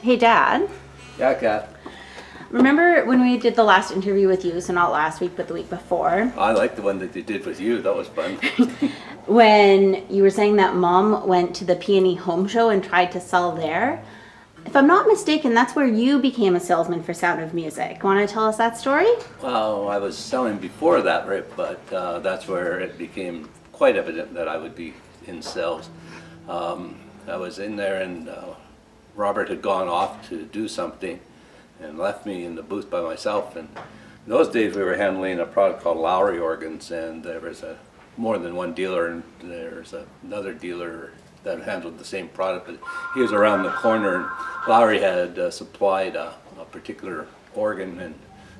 Hey, Dad. Yeah, Kat. Remember when we did the last interview with you, so not last week, but the week before? I like the one that they did with you. That was fun. When you were saying that Mom went to the Peony Home Show and tried to sell there. If I'm not mistaken, that's where you became a salesman for Sound of Music. Want to tell us that story? Well, I was selling before that, right? But that's where it became quite evident that I would be in sales. I was in there and Robert had gone off to do something and left me in the booth by myself. And in those days we were handling a product called Lowry organs, and there was more than one dealer, and there's another dealer that handled the same product, but he was around the corner, and Lowry had supplied a particular organ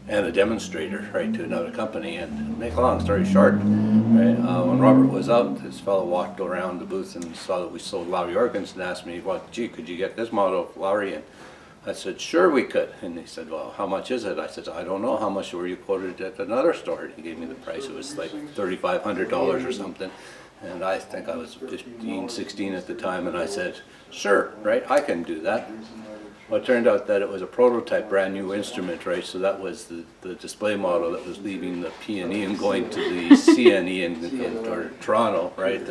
and a demonstrator, right, to another company. And to make a long story short, right, when Robert was out, this fellow walked around the booth and saw that we sold Lowry organs and asked me, well, gee, could you get this model of Lowry? And I said, sure we could. And he said, well, how much is it? I said, I don't know. How much were you quoted at another store? And he gave me the price. It was like $3,500 or something. And I think I was 15, 16 at the time. And I said, sure, right, I can do that. Well, it turned out that it was a prototype, brand new instrument, right? So that was the display model that was leaving the P&E and going to the CNE in Toronto, right?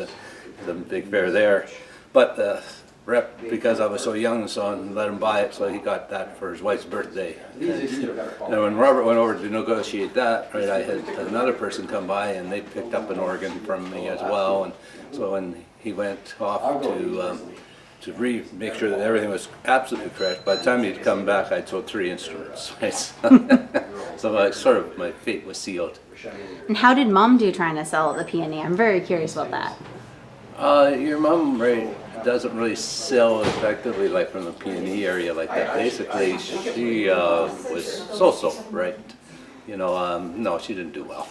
The big fair there. But the rep, because I was so young and so on, let him buy it, so he got that for his wife's birthday. And when Robert went over to negotiate that, right, I had another person come by and they picked up an organ from me as well. And so when he went off to make sure that everything was absolutely correct, by the time he'd come back, I'd sold 3 instruments. Right? So sort of my fate was sealed. And how did Mom do trying to sell the Peony? I'm very curious about that. Your mom, right, doesn't really sell effectively like from the P&E area like that. Basically, she was so-so, right? You know, no, she didn't do well.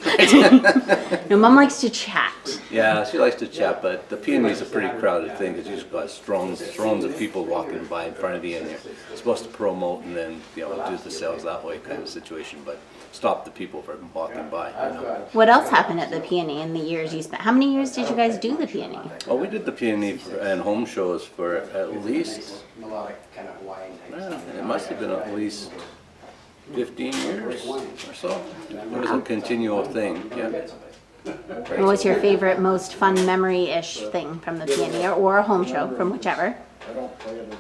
No, Mom likes to chat. Yeah, she likes to chat, but the P&E is a pretty crowded thing because you've got thrones of people walking by in front of you, and you're supposed to promote and then, you know, do the sales that way kind of situation, but stop the people from walking by. You know? What else happened at the Peony in the years you spent? How many years did you guys do the Peony? Oh, we did the P&E and home shows for at least, it must have been at least 15 years or so. It was a continual thing, yeah. And what's your favorite, most fun memory-ish thing from the Peony or a home show, from whichever?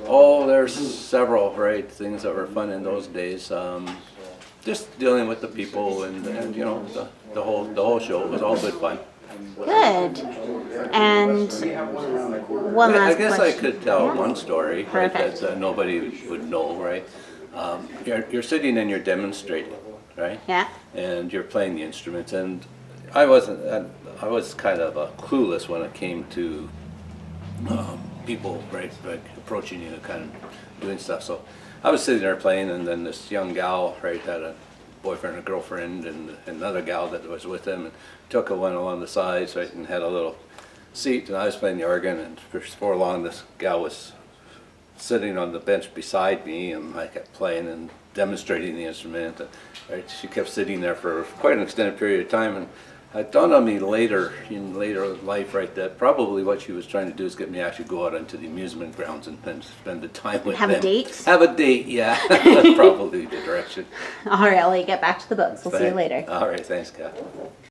Oh, there's several, right, things that were fun in those days. Just dealing with the people and you know, the whole show. It was all good fun. Good. And one last I guess question. I could tell one story, right, Perfect. that nobody would know, right? You're sitting and you're demonstrating, right? Yeah. And you're playing the instruments, and I was kind of clueless when it came to people, right, like approaching you and kind of doing stuff. So I was sitting there playing, and then this young gal, right, had a boyfriend, a girlfriend, and another gal that was with him, and took one along the sides, right, and had a little seat, and I was playing the organ, and before long this gal was sitting on the bench beside me, and I kept playing and demonstrating the instrument. And, right, she kept sitting there for quite an extended period of time, and it dawned on me later, in later life, right, that probably what she was trying to do is get me to actually go out into the amusement grounds and spend the time with them. Have a date? Have a date, yeah. That's probably the direction. All right, I'll let you get back to the books. We'll see you later. All right, thanks, Kat.